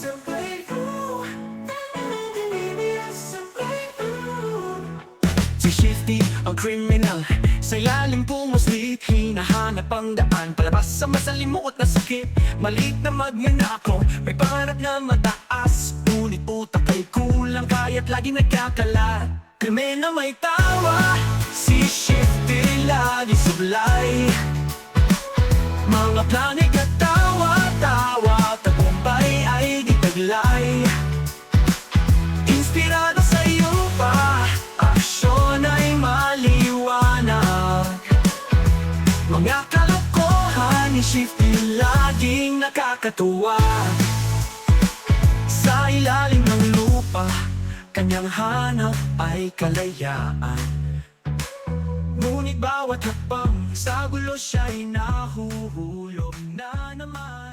sa playroom. Sa playroom. Si Shifty ang criminal, sa ilalim pumuslit, hinahanap ang daan palabas sa masalimuot na sakit. Maliit na magnanakaw, may pangarap na mataas, ngunit utak ay kulang, kaya't lagi nagkakalat. Krimen na may tawa, si Shifty lagi sublay. Mga planig at tawa-tawa, tagumpay ay di taglay. Inspirado sa iyo pa, aksyon ay maliwanag. Mga kalokohan ni Shifty laging nakakatuwa. Sa ilalim ng lupa, kanyang hanap ay kalayaan. Ngunit bawat hakbang sa gulo siya'y nahuhulog na naman.